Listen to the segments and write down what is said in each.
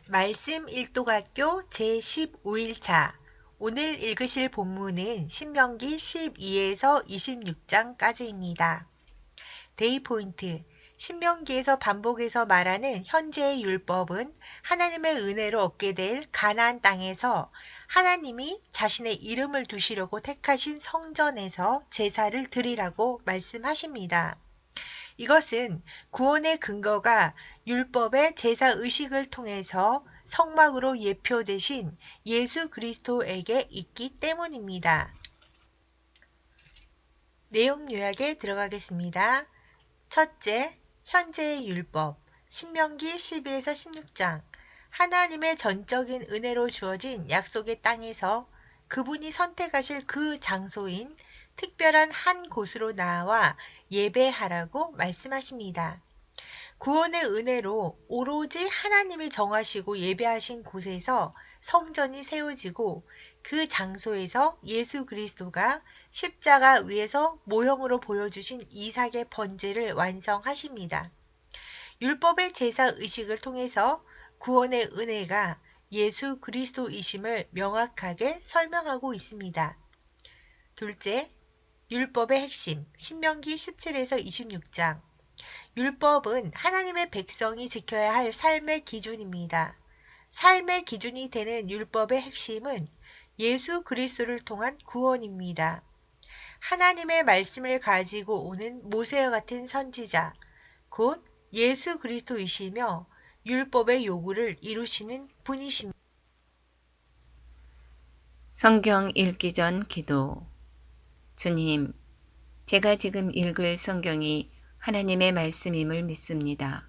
말씀 일독학교 제15일차 오늘 읽으실 본문은 신명기 12에서 26장까지입니다. 데이 포인트 신명기에서 반복해서 말하는 현재의 율법은 하나님의 은혜로 얻게 될 가나안 땅에서 하나님이 자신의 이름을 두시려고 택하신 성전에서 제사를 드리라고 말씀하십니다. 이것은 구원의 근거가 율법의 제사 의식을 통해서 성막으로 예표되신 예수 그리스도에게 있기 때문입니다. 내용 요약에 들어가겠습니다. 첫째, 현재의 율법 신명기 12에서 16장 하나님의 전적인 은혜로 주어진 약속의 땅에서 그분이 선택하실 그 장소인 특별한 한 곳으로 나와 예배하라고 말씀하십니다. 구원의 은혜로 오로지 하나님이 정하시고 예배하신 곳에서 성전이 세워지고 그 장소에서 예수 그리스도가 십자가 위에서 모형으로 보여주신 이삭의 번제를 완성하십니다. 율법의 제사 의식을 통해서 구원의 은혜가 예수 그리스도이심을 명확하게 설명하고 있습니다. 둘째, 율법의 핵심 신명기 17에서 26장 율법은 하나님의 백성이 지켜야 할 삶의 기준입니다. 삶의 기준이 되는 율법의 핵심은 예수 그리스도를 통한 구원입니다. 하나님의 말씀을 가지고 오는 모세와 같은 선지자, 곧 예수 그리스도이시며 율법의 요구를 이루시는 분이십니다. 성경 읽기 전 기도. 주님, 제가 지금 읽을 성경이 하나님의 말씀임을 믿습니다.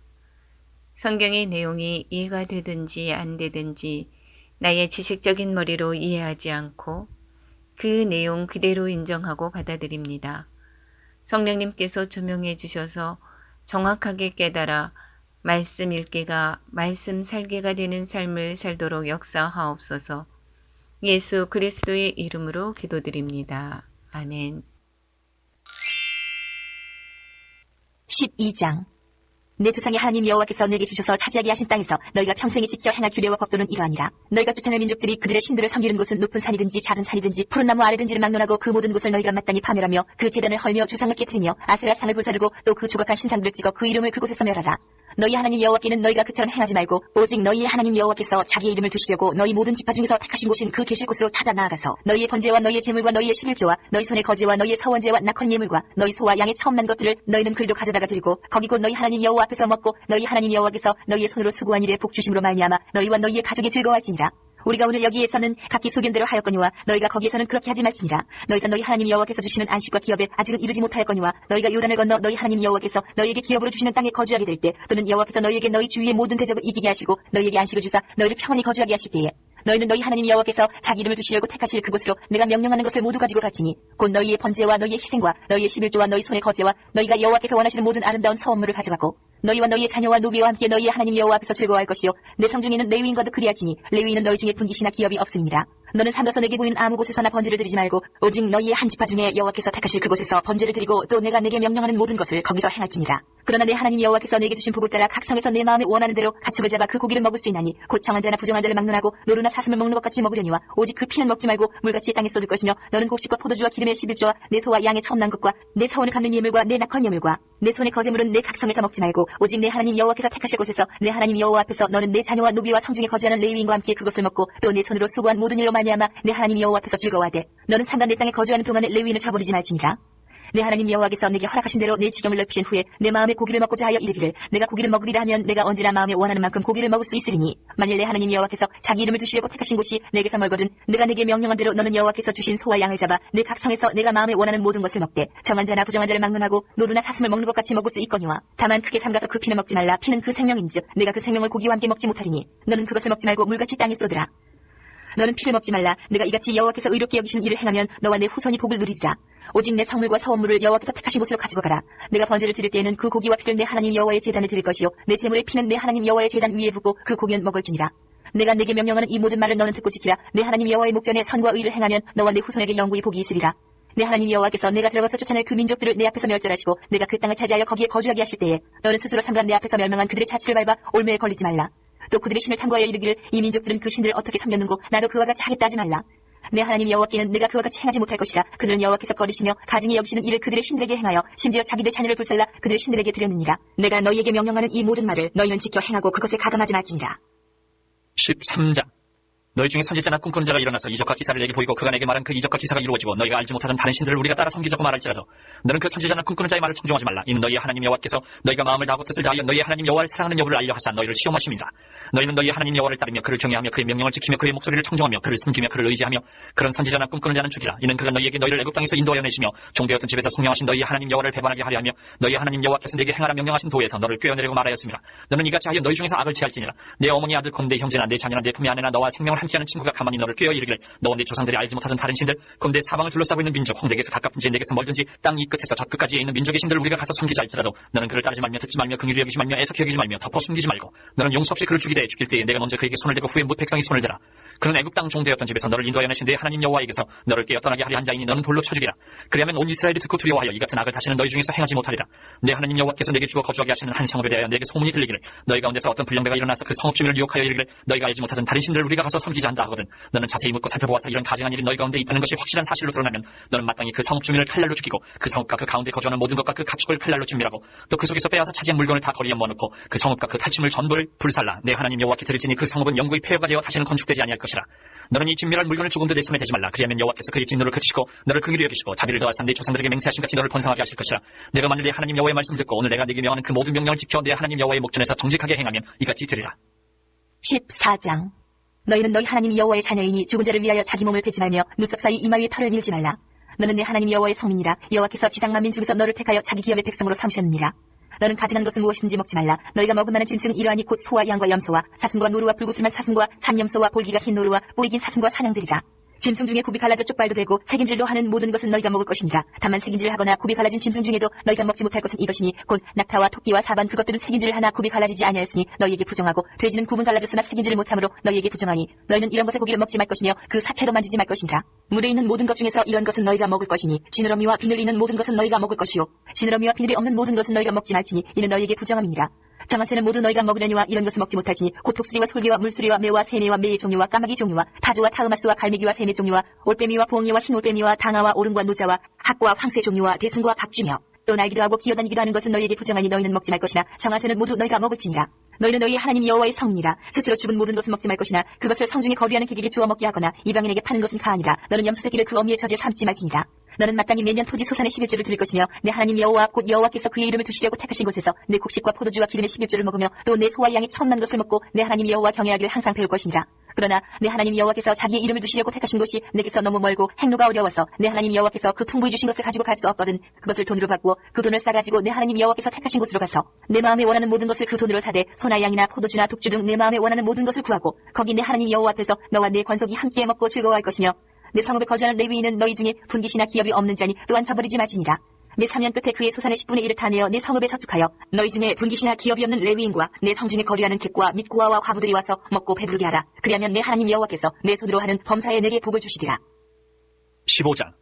성경의 내용이 이해가 되든지 안 되든지 나의 지식적인 머리로 이해하지 않고 그 내용 그대로 인정하고 받아들입니다. 성령님께서 조명해 주셔서 정확하게 깨달아 말씀 읽기가 말씀 살기가 되는 삶을 살도록 역사하옵소서. 예수 그리스도의 이름으로 기도드립니다. 아멘. 12장 내 조상의 하나님 여호와께서 내게 주셔서 차지하게 하신 땅에서 너희가 평생에 지켜 행할 규례와 법도는 이러하니라. 너희가 쫓아낼 민족들이 그들의 신들을 섬기는 곳은 높은 산이든지 작은 산이든지 푸른 나무 아래든지를 막론하고 그 모든 곳을 너희가 마땅히 파멸하며 그 제단을 헐며 주상을 깨뜨리며 아세라 상을 불사르고 또 그 조각한 신상들을 찍어 그 이름을 그곳에서 멸하라. 너희 하나님 여호와께는 너희가 그처럼 행하지 말고 오직 너희의 하나님 여호와께서 자기의 이름을 두시려고 너희 모든 지파 중에서 택하신 곳인 그 계실 곳으로 찾아 나아가서 너희의 번제와 너희의 제물과 너희의 11조와 너희 손의 거제와 너희의 서원제와 낙헌 예물과 너희 소와 양의 처음 난 것들을 너희는 그리로 가져다가 드리고 거기 곧 너희 하나님 여호와 앞에서 먹고 너희 하나님 여호와께서 너희의 손으로 수고한 일에 복 주심으로 말미암아 너희와 너희의 가족이 즐거워할지니라. 우리가 오늘 여기에서는 각기 소견대로 하였거니와 너희가 거기에서는 그렇게 하지 말지니라. 너희가 너희 하나님 여호와께서 주시는 안식과 기업에 아직은 이르지 못하였거니와 너희가 요단을 건너 너희 하나님 여호와께서 너희에게 기업으로 주시는 땅에 거주하게 될 때 또는 여호와께서 너희에게 너희 주위의 모든 대적을 이기게 하시고 너희에게 안식을 주사 너희를 평안히 거주하게 하실 때에 너희는 너희 하나님 여호와께서 자기 이름을 두시려고 택하실 그곳으로 내가 명령하는 것을 모두 가지고 갔지니 곧 너희의 번제와 너희의 희생과 너희의 11조와 너희 손의 거제와 너희가 여호와께서 원하시는 모든 아름다운 서원물을 가져가고 너희와 너희의 자녀와 노비와 함께 너희의 하나님 여호와 앞에서 즐거워할 것이요 내 성중에는 레위인과도 그리할지니 레위인은 너희 중에 분깃이나 기업이 없음이니라. 너는 삼가서 내게 보이는 아무 곳에서나 번제를 드리지 말고 오직 너희의 한 지파 중에 여호와께서 택하실 그곳에서 번제를 드리고 또 내가 내게 명령하는 모든 것을 거기서 행할지니라. 그러나 내 하나님 여호와께서 내게 주신 복을 따라 각 성에서 내 마음에 원하는 대로 가축을 잡아 그 고기를 먹을 수 있나니 곧 정한 자나 부정한 자를 막론하고 노루나 사슴을 먹는 것 같이 먹으려니와 오직 그 피는 먹지 말고 물같이 땅에 쏟을 것이며 너는 곡식과 포도주와 기름의 11조와 내 소와 양의 처음 난 것과 내 서원을 갚는 예물과 내 낙헌 예물과 내 손의 거제물은 내 각성에서 먹지 말고 오직 내 하나님 여호와께서 택하실 곳에서 내 하나님 여호와 앞에서 너는 내 자녀와 노비와 성중에 거주하는 레위인과 함께 그것을 먹고 또 내 손으로 수고한 모든 일로 말미암아 내 하나님 여호와 앞에서 즐거워하되 너는 상간 내 땅에 거주하는 동안에 레위인을 쳐버리지 말지니라. 내 하나님 여호와께서 내게 허락하신 대로 내 지경을 넓히신 후에 내 마음에 고기를 먹고자 하여 이르기를 내가 고기를 먹으리라 하면 내가 언제나 마음에 원하는 만큼 고기를 먹을 수 있으리니 만일 내 하나님 여호와께서 자기 이름을 두시려고 택하신 곳이 내게서 멀거든 내가 내게 명령한 대로 너는 여호와께서 주신 소와 양을 잡아 내 각성에서 내가 마음에 원하는 모든 것을 먹되 정한 자나 부정한 자를 막론하고 노루나 사슴을 먹는 것 같이 먹을 수 있거니와 다만 크게 삼가서 그 피는 먹지 말라. 피는 그 생명인즉 내가 그 생명을 고기와 함께 먹지 못하리니 너는 그것을 먹지 말고 물같이 땅에 쏟으라. 너는 피를 먹지 말라. 내가 이같이 여호와께서 의롭게 여기시는 일을 행하면 너와 내 후손이 복을 누리리라. 오직 내 성물과 서원물을 여호와께서 택하신 곳으로 가지고 가라. 내가 번제를 드릴 때에는 그 고기와 피를 내 하나님 여호와의 제단에 드릴 것이요 내 제물의 피는 내 하나님 여호와의 제단 위에 붓고 그 고기는 먹을지니라. 내가 내게 명령하는 이 모든 말을 너는 듣고 지키라. 내 하나님 여호와의 목전에 선과 의를 행하면 너와 내 후손에게 영구히 복이 있으리라. 내 하나님 여호와께서 내가 들어가서 쫓아낼 그 민족들을 내 앞에서 멸절하시고 내가 그 땅을 차지하여 거기에 거주하게 하실 때에 너는 스스로 삼간 내 앞에서 멸망한 그들의 자취를 밟아 올매에 걸리지 말라. 또 그들의 신을 탐구하여 이르기를 이 민족들은 그 신들을 어떻게 섬겼는고 나도 그와 같이 하겠다 하지 말라. 내 하나님 여호와께는 내가 그와 같이 행하지 못할 것이라. 그들은 여호와께서 꺼리시며 가증히 여기시는 일을 그들의 신들에게 행하여 심지어 자기들 자녀를 불살라 그들의 신들에게 드렸느니라. 내가 너희에게 명령하는 이 모든 말을 너희는 지켜 행하고 그것에 가감하지 말지니라. 13장. 너희 중에 선지자나 꿈꾸는 자가 일어나서 이적과 기사를 내게 보이고 그가 내게 말한 그 이적과 기사가 이루어지고 너희가 알지 못하던 다른 신들을 우리가 따라 섬기자고 말할지라도 너는 그 선지자나 꿈꾸는 자의 말을 청종하지 말라. 이는 너희의 하나님 여호와께서 너희가 마음을 다하고 뜻을 다하여 너희의 하나님 여호와를 사랑하는 여부를 알려 하사 너희를 시험하십니다. 너희는 너희의 하나님 여호와를 따르며 그를 경외하며 그의 명령을 지키며 그의 목소리를 청종하며 그를 숨기며 그를 의지하며 그런 선지자나 꿈꾸는 자는 죽이라. 이는 그가 너희에게 너희를 애굽 땅에서 인도하여 내시며 종되었던 집에서 성령하신 너희의 하나님 여호와를 배반하게 하려 하며 너희의 하나님 여호와께서 내게 행하라 명령하신 도에서 너를 꿰어내려고 말하였습니다. 너는 이같이 하여 너희 중에서 악을 취할지니라. 내 어머니 아들 곰 내 형제나 내 자녀나 내 품의 아내나 너와 생명을 함께하는 친구가 가만히 너를 꿰어 이르기를 너와 내 조상들이 알지 못하던 다른 신들 곰 내 사방을 둘러싸고 있는 민족 홍대에서 가깝든지 내게서 멀든지 땅 이 끝에서 저 끝까지에 있는 민족의 신들을 우리가 가서 섬기자 할지라도 너는 그를 따르지 말며 듣지 말며 긍휼히 여기지 말며 애석히 여기지 말며 덮어 숨기지 말고 너는 용서 없이 그를 죽이되 죽일 때에 내가 먼저 그에게 손을 대고 후에 뭇 백성이 손을 대라. 그는 애굽 땅 종되었던 집에서 너를 인도하여 내신 내 하나님 여호와에게서 너를 깨어 떠나게 하려 한 자이니 너는 돌로 쳐 죽이라. 그리하면 온 이스라엘이 듣고 두려워하여 이 같은 악을 다시는 너희 중에서 행하지 못하리라. 내 하나님 여호와께서 내게 주어 거주하게 하시는 한 성읍에 대하여 내게 소문이 들리기를 너희 가운데서 어떤 불량배가 일어나서 그 성읍 주민을 유혹하여 이르기를 너희가 알지 못하던 다른 신들을 우리가 가서 섬기자 한다 하거든. 너는 자세히 묻고 살펴보아서 이런 가증한 일이 너희 가운데 있다는 것이 확실한 사실로 드러나면 너는 마땅히 그 성읍 주민을 칼날로 죽이고 그 성읍과 그 가운데 거주하는 모든 것과 그 가축을 칼날로 진멸하고 또 그 속에서 빼앗아 차지한 물건을 다 거리에 모아놓고 그 성읍과 그 탈취물 전부를 불살라. 내 하나님 여호와께 들을지니 그 성읍은 영구히 폐허가 되어 다시는 건축되지 아니할 것이라. 너는 이 진멸할 물건을 조금도 내 손에 대지 말라. 그리하면 여호와께서 그의 진노를 그치시고 너를 긍휼히 여기시고 자비를 더하사 내 조상들에게 맹세하신 같이 너를 번성하게 하실 것이라. 내가 만일 내 하나님 여호와의 말씀을 듣고 오늘 내가 네게 명하는 그 모든 명령을 지켜 내 하나님 여호와의 목전에서 정직하게 행하면 이같이 되리라. 14장. 너희는 너희 하나님 여호와의 자녀이니 죽은 자를 위하여 자기 몸을 베지 말며 눈썹 사이 이마 위에 털을 밀지 말라. 너는 내 하나님 여호와의 성민이라. 여호와께서 지상 만민 중에서 너를 택하여 자기 기업의 백성으로 삼으셨느니라. 너는 가증한 것은 무엇이든지 먹지 말라. 너희가 먹을 만한 짐승은 이러하니 곧 소와 양과 염소와 사슴과 노루와 불구슬만 사슴과 산염소와 볼기가 흰 노루와 뿌리 긴 사슴과 사냥들이라. 짐승 중에 굽이 갈라져 쪽발도 되고 새김질도 하는 모든 것은 너희가 먹을 것이니라. 다만 새김질하거나 굽이 갈라진 짐승 중에도 너희가 먹지 못할 것은 이것이니 곧 낙타와 토끼와 사반 그것들은 새김질을 하나 굽이 갈라지지 아니하였으니 너희에게 부정하고 돼지는 굽은 갈라졌으나 새김질을 못하므로 너희에게 부정하니 너희는 이런 것의 고기를 먹지 말 것이며 그 사체도 만지지 말 것이니라. 물에 있는 모든 것 중에서 이런 것은 너희가 먹을 것이니 지느러미와 비늘 있는 모든 것은 너희가 먹을 것이요 지느러미와 비늘이 없는 모든 것은 너희가 먹지 말지니 이는 너희에게 부정함이니라. 정한 새는 모두 너희가 먹으려니와 이런 것을 먹지 못할지니 곧 독수리와 솔개와 물수리와 매와 새매와 매의 종류와 까마귀 종류와 타조와 타흐마스와 갈매기와 새매 종류와 올빼미와 부엉이와 흰올빼미와 당아와 오름과 노자와 학과 황새 종류와 대승과 박쥐며 또 날기도 하고 기어다니기도 하는 것은 너희에게 부정하니 너희는 먹지 말 것이나 정한 새는 모두 너희가 먹을지니라. 너희는 너희 하나님 여호와의 성이니라. 스스로 죽은 모든 것은 먹지 말 것이나 그것을 성중에 거류하는 객에게 주워 먹게 하거나 이방인에게 파는 것은 가아니라. 너는 염소 새끼를 그 어미의 젖에 삼지 말지니라. 너는 마땅히 매년 토지 소산의 11조를 드릴 것이며 내 하나님 여호와 곧 여호와께서 그의 이름을 두시려고 택하신 곳에서 내 곡식과 포도주와 기름의 11조를 먹으며 또 내 소와 양의 처음 난 것을 먹고 내 하나님 여호와 경외하기를 항상 배울 것이니라. 그러나 내 하나님 여호와께서 자기의 이름을 두시려고 택하신 곳이 내게서 너무 멀고 행로가 어려워서 내 하나님 여호와께서 그 풍부히 주신 것을 가지고 갈 수 없거든. 그것을 돈으로 받고 그 돈을 싸가지고 내 하나님 여호와께서 택하신 곳으로 가서 내 마음에 원하는 모든 것을 그 돈으로 사되 소나 양이나 포도주나 독주 등 내 마음에 원하는 모든 것을 구하고 거기 내 하나님 여호와 앞에서 너와 내 권속이 함께 먹고 즐거워할 것이며 내 성읍에 거주하는 레위인은 너희 중에 분깃이나 기업이 없는 자니 또한 저버리지 말지니라. 내 3년 끝에 그의 소산의 10분의 1을 다 내어 내 성읍에 저축하여 너희 중에 분깃이나 기업이 없는 레위인과 내 성중에 거류하는 객과 및 고아와 과부들이 와서 먹고 배부르게 하라. 그리하면 내 하나님 여호와께서 내 손으로 하는 범사에 내게 복을 주시리라. 15장.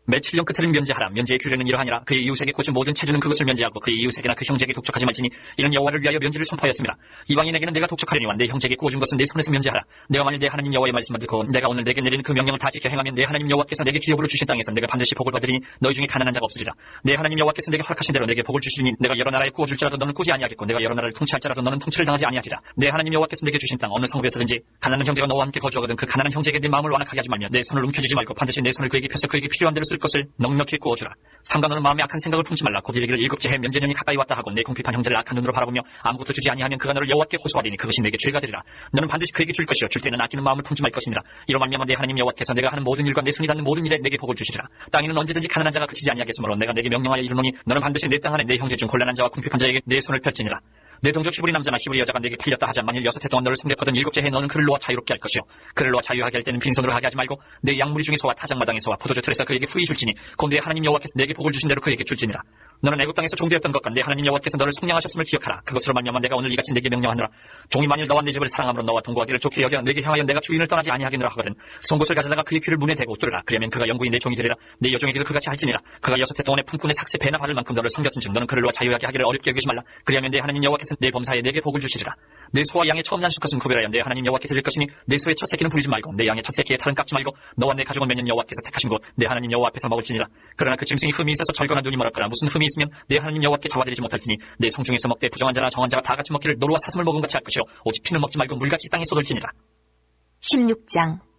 매 7년 끝에는 면제하라. 면제의 규례는 이러하니라. 그의 이웃에게 꽂은 모든 체주는 그것을 면제하고 그의 이웃에게나 그 형제에게 독촉하지 말지니 이는 여호와를 위하여 면제를 선포하였습니다. 이방인에게는 내가 독촉하려니와 내 형제에게 꽂은 것은 내 손에서 면제하라. 내가 만일 내 하나님 여호와의 말씀을 듣고 내가 오늘 내게 내리는 그 명령을 다 지켜 행하면 내 하나님 여호와께서 내게 기업으로 주신 땅에서 내가 반드시 복을 받으리니 너희 중에 가난한 자가 없으리라. 내 하나님 여호와께서 내게 허락하신 대로 내게 복을 주시리니 내가 여러 나라에 꾸어줄지라도 너는 꾸지 아니하겠고 내가 여러 나라를 통치할지라도 너는 통치를 당하지 아니하리라. 내 하나님 여호와께서 내게 주신 땅 어느 성읍에서든지 가난한 형제가 너와 함께 거주하거든 그 가난한 형제에게 내 마음을 완악하게 하지 말며 내 손을 움켜쥐지 말고 반드시 내 손을 그에게 펴서 그에게 필요한 대로 쓸 것을 넉넉히 구워주라. 삼가 너는 마음에 악한 생각을 품지 말라. 곧 이르기를 일곱째 해 면제년이 가까이 왔다 하고 내 궁핍한 형제를 악한 눈으로 바라보며 아무것도 주지 아니하면 그가 너를 여호와께 호소하리니 그것이 내게 죄가 되리라. 너는 반드시 그에게 줄 것이요 줄 때는 아끼는 마음을 품지 말 것이니라. 이로 말미암아 내 하나님 여호와께서 내가 하는 모든 일과 내 손이 닿는 모든 일에 내게 복을 주시리라. 땅에는 언제든지 가난한 자가 그치지 아니하겠으므로 내가 내게 명령하여 이르노니 너는 반드시 내 땅 안에 내 형제 중 곤란한 자와 궁핍한 자에게 내 손을 펼지니라. 내 동족 히브리 남자나 히브리 여자가 내게 팔렸다 하자 만일 6해 동안 너를 섬겼거든 7째 해 너는 그를 놓아 자유롭게 할 것이요 그를 놓아 자유하게 할 때는 빈손으로 하게 하지 말고 내 양무리 중에서와 타작마당에서와 포도주 틀에서 그에게 후히 줄지니 곧 내 하나님 여호와께서 내게 복을 주신 대로 그에게 줄지니라. 너는 애굽 땅에서 종되었던 것과 내 하나님 여호와께서 너를 속량하셨음을 기억하라. 그것으로 말미암아 내가 오늘 이같이 내게 명령하노라. 종이 만일 너와 내 집을 사랑함으로 너와 동거하기를 좋게 여겨 내게 향하여 내가 주인을 떠나지 아니하겠노라 하거든 송곳을 가져다가 그의 귀를 문에 대고 뚫으라. 그러면 그가 영구히 내 종이 되리라. 내 여종에게도 그같이 할지니라. 그가 6해 동안에 품꾼의 삭세 배나 받을 만큼 너를 섬겼은즉 너는 그를 놓아 자유하게 하기를 어렵게 여기지 말라. 그리하면 내 하나님 여호와께서 여호와께서 내 범사에 내게 복을 주시리라. 내 소와 양의 처음 난 수컷은 구별하여 내 하나님 여호와께 드릴 것이니 내 소의 첫 새끼는 부리지 말고 내 양의 첫 새끼의 털은 깎지 말고 너와 내 가족은 매년 여호와께서 택하신 곳 내 하나님 여호와 앞에서 먹을지니라. 그러나 그 짐승이 흠이 있어서 절거나 눈이 멀었거나 무슨 흠이 있으면 내 하나님 여호와께 잡아드리지 못할지니 내 성중에서 먹되 부정한 자나 정한 자가 다 같이 먹기를 노루와 사슴을 먹은 같이 할 것이요 오직 피는 먹지 말고 물같이 땅에 쏟을지니라. 16장.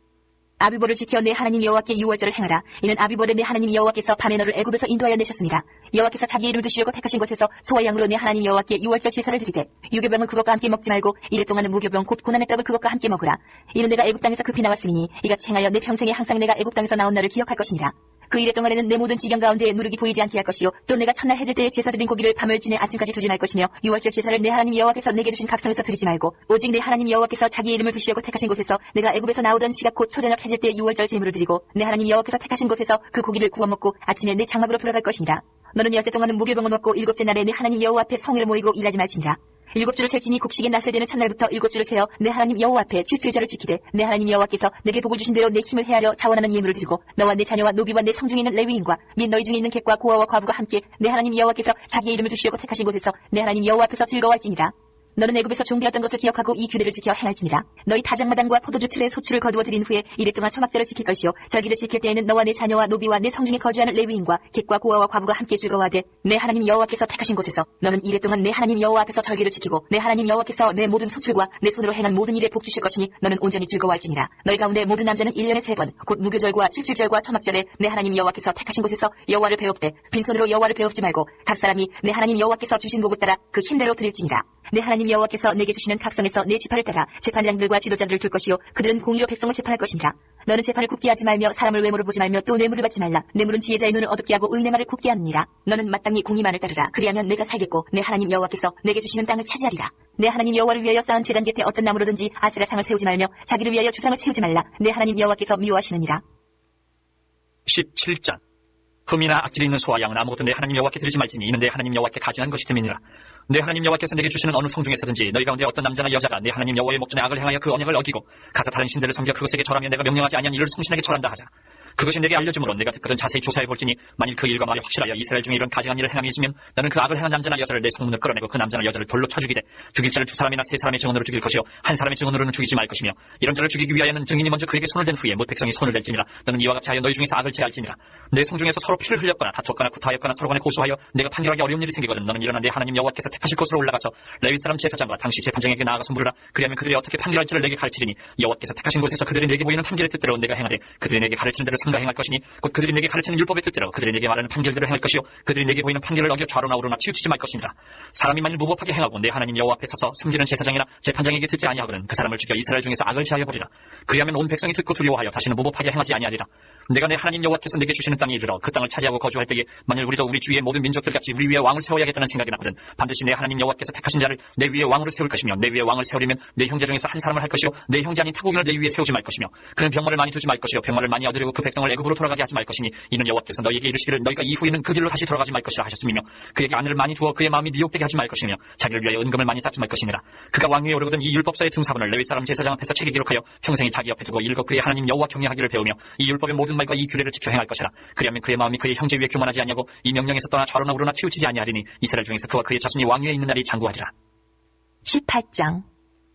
아비보를 지켜 내 하나님 여호와께 유월절을 행하라. 이는 아비보를 내 하나님 여호와께서 밤에 너를 애굽에서 인도하여 내셨습니다. 여호와께서 자기 이름을 두시려고 택하신 곳에서 소와 양으로 내 하나님 여호와께 유월절 제사를 드리되 유교병은 그것과 함께 먹지 말고 이래 동안은 무교병 곧 고난의 떡을 그것과 함께 먹으라. 이는 내가 애굽 땅에서 급히 나왔으니 이같이 행하여 내 평생에 항상 내가 애굽 땅에서 나온 날을 기억할 것이니라. 그 이래 동안에는 내 모든 지경 가운데에 누룩이 보이지 않게 할 것이요 또 내가 첫날 해질 때에 제사 드린 고기를 밤을 지내 아침까지 두지 말 것이며 유월절 제사를 내 하나님 여호와께서 내게 주신 각성에서 드리지 말고 오직 내 하나님 여호와께서 자기 이름을 두시려고 택하신 곳에서 내가 애굽에서 나오던 시각 곧 초저녁 해질 때에 유월절 제물을 드리고 내 하나님 여호와께서 택하신 곳에서 그 고기를 구워 먹고 아침에 내 장막으로 돌아갈 것이니라. 너는 여세 동안은 무교병을 먹고 일곱째 날에 내 하나님 여호와 앞에 성회를 모이고 일하지 말지니라. 일곱 주를 셀지니 곡식이 낫을 되는 첫날부터 일곱 주를 세어 내 하나님 여호와 앞에 칠칠절을 지키되 내 하나님 여호와께서 내게 복을 주신 대로 내 힘을 헤아려 자원하는 예물을 드리고 너와 내 자녀와 노비와 내 성중에 있는 레위인과 및 너희 중에 있는 객과 고아와 과부가 함께 내 하나님 여호와께서 자기의 이름을 두시려고 택하신 곳에서 내 하나님 여호와 앞에서 즐거워할지니라. 너는 애굽에서 종되었던 것을 기억하고 이 규례를 지켜 행할지니라. 너희 다장마당과 포도주 틀에 소출을 거두어 드린 후에 이래 동안 초막절을 지킬 것이요 절기를 지킬 때에는 너와 내 자녀와 노비와 내 성중에 거주하는 레위인과 객과 고아와 과부가 함께 즐거워하되 내 하나님 여호와께서 택하신 곳에서 너는 이래 동안 내 하나님 여호와 앞에서 절기를 지키고 내 하나님 여호와께서 내 모든 소출과 내 손으로 행한 모든 일에 복 주실 것이니 너는 온전히 즐거워할지니라. 너희 가운데 모든 남자는 1년에 3번 곧 무교절과 칠칠절과 초막절에 내 하나님 여호와께서 택하신 곳에서 여호와를 배웁되 빈손으로 여호와를 배웁지 말고 각 사람이 내 하나님 여호와께서 주신 복을 따라 그 힘대로 드릴지니라. 내 하나님 여호와께서 내게 주시는 각성에서 내 지파를 따라 재판장들과 지도자들을 둘 것이요 그들은 공의로 백성을 재판할 것이니라. 너는 재판을 굳게 하지 말며 사람을 외모로 보지 말며 또 뇌물을 받지 말라. 뇌물은 지혜자의 눈을 어둡게 하고 의인의 말을 굳게 하느니라. 너는 마땅히 공의만을 따르라. 그리하면 내가 살겠고 내 하나님 여호와께서 내게 주시는 땅을 차지하리라. 내 하나님 여호와를 위하여 쌓은 제단 곁에 어떤 나무로든지 아세라 상을 세우지 말며 자기를 위하여 주상을 세우지 말라. 내 하나님 여호와께서 미워하시느니라. 17장. 흠이나 악질이 있는 소와 양은 아무것도 내 하나님 여호와께 드리지 말지니 이는 내 하나님 여호와께 가증한 것이 됨이니라. 내 하나님 여호와께서 내게 주시는 어느 성 중에서든지 너희 가운데 어떤 남자나 여자가 내 하나님 여호와의 목전에 악을 행하여 그 언약을 어기고 가서 다른 신들을 섬겨 그것에게 절하며 내가 명령하지 아니한 이를 성신에게 절한다 하자. 그것이 내게 알려주므로 내가 듣거든 자세히 조사해 볼지니 만일 그 일과 말이 확실하여 이스라엘 중에 이런 가증한 일을 행함이 있으면 나는 그 악을 행한 남자나 여자를 내 성문을 끌어내고 그 남자나 여자를 돌로 쳐 죽이되 죽일 자를 두 사람이나 세 사람의 증언으로 죽일 것이요 한 사람의 증언으로는 죽이지 말 것이며 이런 자를 죽이기 위하여는 증인이 먼저 그에게 손을 댄 후에 못 백성이 손을 댈지니라. 너는 이와 같이 하여 너희 중에서 악을 제할지니라. 내 성중에서 서로 피를 흘렸거나 다투었거나 구타하였거나 서로 간에 고소하여 내가 판결하기 어려운 일이 생기거든 너는 일어나 내 하나님 여호와께서 택하실 곳으로 올라가서 레위 사람 제사장과 당시 재판장에게 나아가서 물으라. 그리하면 그들이 어떻게 판결할지를 내게 가르치리니 여호와께서 택하신 곳에서 그들이 내게 보이는 판결의 뜻대로 내가 행하되 그들이 내게 가르치는 대로 삼가 행할 것이니 곧 그들이 내게 가르치는 율법의 뜻대로 그들이 내게 말하는 판결대로 행할 것이요 그들이 내게 보이는 판결을 어겨 좌로나 우로나 치우치지 말 것이니라. 사람이 만일 무법하게 행하고 내 하나님 여호와 앞에 서서 섬기는 제사장이나 재판장에게 듣지 아니하거든 그 사람을 죽여 이스라엘 중에서 악을 제하여 버리라. 그리하면 온 백성이 듣고 두려워하여 다시는 무법하게 행하지 아니하리라. 내가 내 하나님 여호와께서 내게 주시는 땅에 이르러 그 땅을 차지하고 거주할 때에 만일 우리도 우리 주위의 모든 민족들 같이 우리 위에 왕을 세워야겠다는 생각이 나거든 반드시 내 하나님 여호와께서 택하신 자를 내 위에 왕으로 세울 것이며 내 위에 왕을 세우려면 내 형제 중에서 한 사람을 할 것이요 내 형제 아닌 타국인을 내 위에 세우지 말 것이며 그는 병마를 많이 두지 말 것이요 병마를 많이 얻으려고 그 백성을 애굽으로 돌아가게 하지 말 것이니 이는 여호와께서 너희에게 이르시기를 너희가 이후에는 그 길로 다시 돌아가지 말 것이라 하셨으며 그에게 아내를 많이 두어 그의 마음이 미혹되게 하지 말 것이며 자기를 위하여 은금을 많이 쌓지 말 것이니라. 그가 왕위에 오르거든 이 율법서의 등사본을 레위 사람 제사장 앞에서 책에 기록하여 평생이 자기 옆에 두고 읽어 그의 하나님 여호와 경외하기를 배우며 이 율법의 모든 말과 이 규례를 지켜 행할 것이라. 그리하면 그의 마음이 그의 형제 위에 교만하지 아니하고 이 명령에서 떠나 좌로나 우로나 치우치지 아니하리니 이스라엘 중에서 그와 그의 자손이 왕위에 있는 날이 장구하리라. 18장.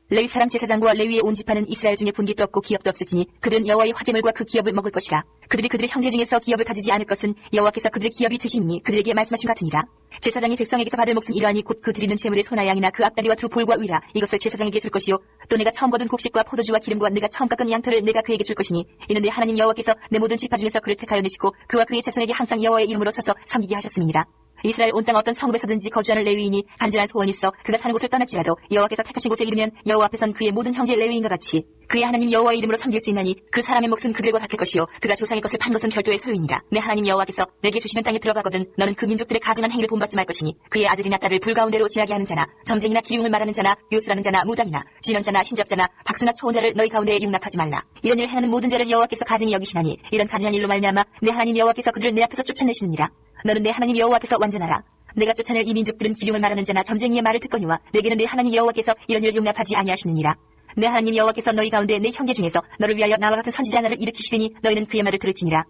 레위 사람 제사장과 레위의 온 지파는 이스라엘 중에 분깃도 없고 기업도 없을지니 그들은 여호와의 화제물과 그 기업을 먹을 것이라. 그들이 그들의 형제 중에서 기업을 가지지 않을 것은 여호와께서 그들의 기업이 되심이니 그들에게 말씀하신 같으니라. 제사장이 백성에게서 받을 몫은 이러하니 곧 그 드리는 제물의 소나 양이나 그 앞다리와 두 볼과 위라 이것을 제사장에게 줄 것이요 또 내가 처음 거둔 곡식과 포도주와 기름과 내가 처음 깎은 양털을 내가 그에게 줄 것이니 이는 내 하나님 여호와께서 내 모든 지파 중에서 그를 택하여 내시고 그와 그의 자손에게 항상 여호와의 이름으로 서서 섬기게 하셨음이니라. 이스라엘 온 땅 어떤 성읍에서든지 거주하는 레위인이 간절한 소원이 있어 그가 사는 곳을 떠날지라도 여호와께서 택하신 곳에 이르면 여호와 앞에선 그의 모든 형제 레위인과 같이 그의 하나님 여호와의 이름으로 섬길 수 있나니 그 사람의 몫은 그들과 같을 것이요 그가 조상의 것을 판 것은 별도의 소유이니라. 내 하나님 여호와께서 내게 주시는 땅에 들어가거든 너는 그 민족들의 가증한 행위를 본받지 말 것이니 그의 아들이나 딸을 불 가운데로 지나게 하는 자나 점쟁이나 기륭을 말하는 자나 요술하는 자나 무당이나 지면자나 신접자나 박수나 초혼자를 너희 가운데에 용납하지 말라. 이런 일을 행하는 모든 자를 여호와께서 가증히 여기시나니 이런 가증한 일로 말미암아 내 하나님 여호와께서 그들을 내 앞에서 쫓아내시느니라. 너는 내 하나님 여호와 앞에서 완전하라. 내가 쫓아낼 이 민족들은 기륭을 말하는 자나 점쟁이의 말을 듣거니와 내게는 내 하나님 여호와께서 이런 일을 용납하지 아니하시느니라. 내 하나님 여호와께서 너희 가운데 내 형제 중에서 너를 위하여 나와 같은 선지자 하나를 일으키시리니 너희는 그의 말을 들을지니라.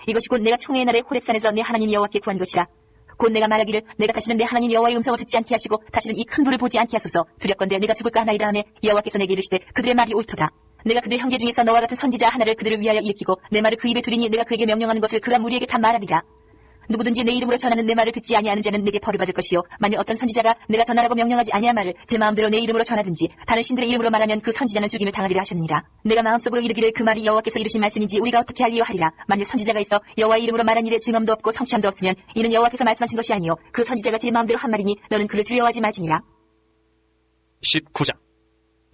이것이 곧 내가 총회의 날에 호렙산에서 내 하나님 여호와께 구한 것이라. 곧 내가 말하기를 내가 다시는 내 하나님 여호와의 음성을 듣지 않게 하시고 다시는 이 큰 불을 보지 않게 하소서. 두렵건대 내가 죽을까 하나이다 하매 여호와께서 내게 이르시되 그들의 말이 옳도다. 내가 그들의 형제 중에서 너와 같은 선지자 하나를 그들을 위하여 일으키고 내 말을 그 입에 두리니 내가 그에게 명령하는 것을 그가 무리에게 다 말하리라. 누구든지 내 이름으로 전하는 내 말을 듣지 아니하는 자는 내게 벌을 받을 것이요 만일 어떤 선지자가 내가 전하라고 명령하지 아니한 말을 제 마음대로 내 이름으로 전하든지 다른 신들의 이름으로 말하면 그 선지자는 죽임을 당하리라 하셨느니라. 내가 마음속으로 이르기를 그 말이 여호와께서 이르신 말씀인지 우리가 어떻게 할리요 하리라. 만일 선지자가 있어 여호와의 이름으로 말한 일에 증언도 없고 성취함도 없으면 이는 여호와께서 말씀하신 것이 아니요 그 선지자가 제 마음대로 한 말이니 너는 그를 두려워하지 말지니라. 19장.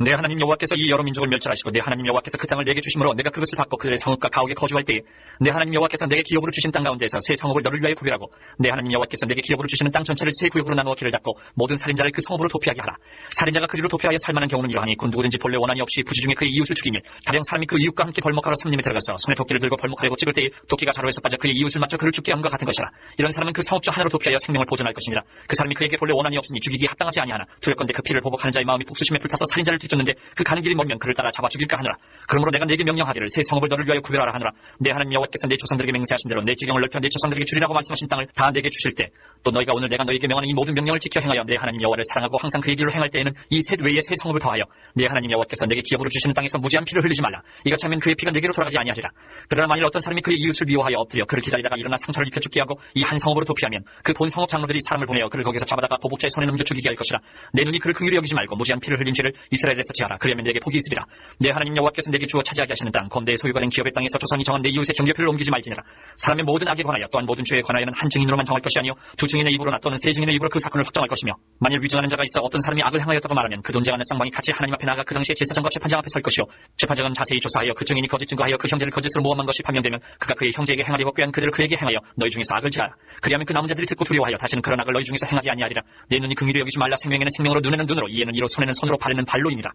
내 하나님 여호와께서 이 여러 민족을 멸절하시고 내 하나님 여호와께서 그 땅을 내게 주심으로 내가 그것을 받고 그들의 성읍과 가옥에 거주할 때에 내 하나님 여호와께서 내게 기업으로 주신 땅 가운데에서 새 성읍을 너를 위하여 구별하고 내 하나님 여호와께서 내게 기업으로 주시는 땅 전체를 세 구역으로 나누어 길을 닫고 모든 살인자를 그 성읍으로 도피하게 하라. 살인자가 그리로 도피하여 살만한 경우는 이러하니 곧 누구든지 본래 원한이 없이 부지 중에 그의 이웃을 죽이니 가령 사람이 그 이웃과 함께 벌목하러 삼림에 들어가서 손에 도끼를 들고 벌목하려고 찍을 때에 도끼가 자루에서 빠져 그의 이웃을 맞춰 그를 죽게 함과 같은 것이라. 이런 사람은 그 성읍 중 하나로 도피하여 생명을 보존할 것이니라. 그 사람이 그에게 본래 원한이 없으니 죽이기에 합당하지 아니하나 두렵건대 그 피를 보복하는 자의 마음이 복수심에 불타서 살인자를 뒤쫓는데 그 가는 길이 멀면 그를 따라 잡아 죽일까 하느라. 그러므로 내가 내게 명령하기를 새 성읍을 너를 위하여 구별하라 하느라. 내 하나님 여호와께서 내 조상들에게 맹세하신 대로 내 지경을 넓혀 내 조상들에게 주리라고 말씀하신 땅을 다 내게 주실 때 또 너희가 오늘 내가 너희에게 명하는 이 모든 명령을 지켜 행하여 내 하나님 여호와를 사랑하고 항상 그의 길로 행할 때에는 이 셋 외에 새 성읍을 더하여 내 하나님 여호와께서 내게 기업으로 주시는 땅에서 무지한 피를 흘리지 말라. 이같이 하면 그의 피가 내게로 돌아가지 아니하리라. 그러나 만일 어떤 사람이 그의 이웃을 미워하여 엎드려 그를 기다리다가 일어나 상처를 입혀 죽게 하고 이 한 성읍으로 도피하면 그 본 성읍 장로들이 사람을 보내어 그를 거기서 잡아다가 보복자의 손에 넘겨 죽이게 할 것이라. 내 눈이 그를 긍휼히 여기지 말고 무지한 피를 흘린 죄를 이스라엘에서 지하라. 그러면 내게 복이 있으리라. 내 하나님 여호와께서 내게 주어 차지하게 하시는 땅 검대의 소유가 된 기업의 땅에서 조상이 정한 내 이웃의 경계표를 옮기지 말지니라. 사람의 모든 악에 관하여 또한 모든 죄에 관하여는 한 증인으로만 정할 것이 아니요 두 증인의 입으로나 또는 세 증인의 입으로 그 사건을 확정할 것이며 만일 위증하는 자가 있어 어떤 사람이 악을 행하였다고 말하면 그 돈쟁하는 쌍방이 같이 하나님 앞에 나아가 그 당시에 제사장과 재판장 앞에 설 것이요 재판장은 자세히 조사하여 그 증인이 거짓 증거하여 그 형제를 거짓으로 모함한 것이 판명되면 그가 그의 형제에게 행하려고 꾀한 그대로 그에게 행하여 너희 중에서 악을 지하라. 그리하면 그 남은 자들이 듣고 두려워하여 다시는 그런 악을 너희 중에서 행하지 아니하리라. 내 눈이 긍휼히 여기지 말라. 생명에는 생명으로 눈에는 눈으로 이에는 이로 손에는 손으로 발에는 발로이니라.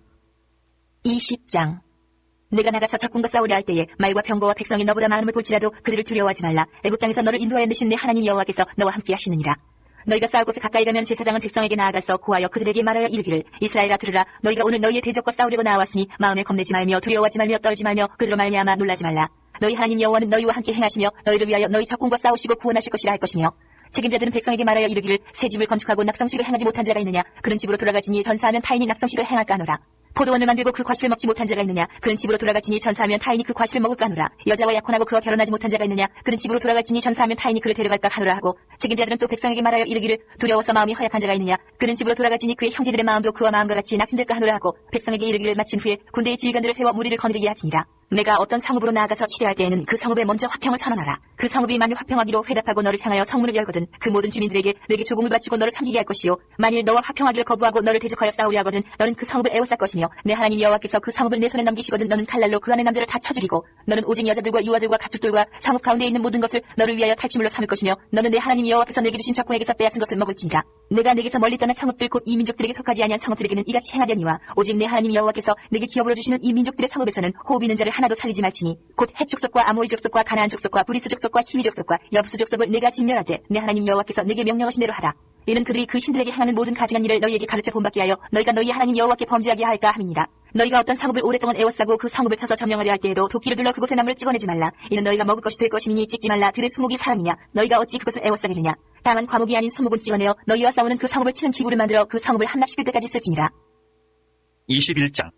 20장. 내가 나가서 적군과 싸우려 할 때에 말과 병거와 백성이 너보다 많음을 볼지라도 그들을 두려워하지 말라. 애굽 땅에서 너를 인도하여 내신 내 하나님 여호와께서 너와 함께 하시느니라. 너희가 싸울 곳에 가까이 가면 제사장은 백성에게 나아가서 고하여 그들에게 말하여 이르기를 이스라엘아 들으라. 너희가 오늘 너희의 대적과 싸우려고 나왔으니 마음에 겁내지 말며 두려워하지 말며 떨지 말며 그들로 말미암아 놀라지 말라. 너희 하나님 여호와는 너희와 함께 행하시며 너희를 위하여 너희 적군과 싸우시고 구원하실 것이라 할 것이며 책임자들은 백성에게 말하여 이르기를 새 집을 건축하고 낙성식을 행하지 못한 자가 있느냐. 그런 집으로 돌아가지니 전사하면 타인이 낙성식을 행할까 하노라. 포도원을 만들고 그 과실을 먹지 못한 자가 있느냐. 그는 집으로 돌아가지니 전사하면 타인이 그 과실을 먹을까 하노라. 여자와 약혼하고 그와 결혼하지 못한 자가 있느냐. 그는 집으로 돌아가지니 전사하면 타인이 그를 데려갈까 하노라 하고 책임자들은 또 백성에게 말하여 이르기를 두려워서 마음이 허약한 자가 있느냐. 그는 집으로 돌아가지니 그의 형제들의 마음도 그와 마음과 같이 낙심될까 하노라 하고 백성에게 이르기를 마친 후에 군대의 지휘관들을 세워 무리를 거느리게 하지니라. 내가 어떤 성읍으로 나아가서 치료할 때에는 그 성읍에 먼저 화평을 선언하라. 그 성읍이 만일 화평하기로 회답하고 너를 향하여 성문을 열거든 그 모든 주민들에게 내게 조공을 바치고 너를 섬기게 할 것이요 만일 너와 화평하기를 거부하고 너를 대적하여 싸우려 하거든 너는 그 성읍을 에워쌀 것이며 내 하나님 여호와께서 그 성읍을 내 손에 넘기시거든 너는 칼날로 그 안의 남자를 다 쳐 죽이고 너는 오직 여자들과 유아들과 가축들과 성읍 가운데 있는 모든 것을 너를 위하여 탈취물로 삼을 것이며 너는 내 하나님 여호와께서 내게 주신 적군에게서 빼앗은 것을 먹을지니라. 내가 내게서 멀리 떠난 성읍들 곧 이 민족들에게 속하지 아니한 성읍들에게는 이같이 행하려니와 오직 내 하나님 여호와께서 내게 기업으로 주시는 이 민족들의 성읍에서는 호흡 있는 자를 하나도 살리지 말지니 곧 헷 족속과 아모리 족속과 가나안 족속과 브리스 족속과 히위 족속과 여부스 족속을 내가 진멸하되 내 하나님 여호와께서 내게 명령하신 대로 하라. 이는 그들이 그 신들에게 행하는 모든 가증한 일을 너희에게 가르쳐 본받게 하여 너희가 너희 하나님 여호와께 범죄하게 할까 함이니라. 너희가 어떤 성읍을 오랫동안 에워싸고 그 성읍을 쳐서 점령하려 할 때에도 도끼를 둘러 그곳의 나무를 찍어내지 말라. 이는 너희가 먹을 것이 될 것이니 찍지 말라. 들의 수목이 사람이냐. 너희가 어찌 그것을 에워싸겠느냐. 다만 과목이 아닌 수목은 찍어내어 너희와 싸우는 그 성읍을 치는 기구를 만들어 그 성읍을 함락시킬 때까지 쓸지니라. 21장.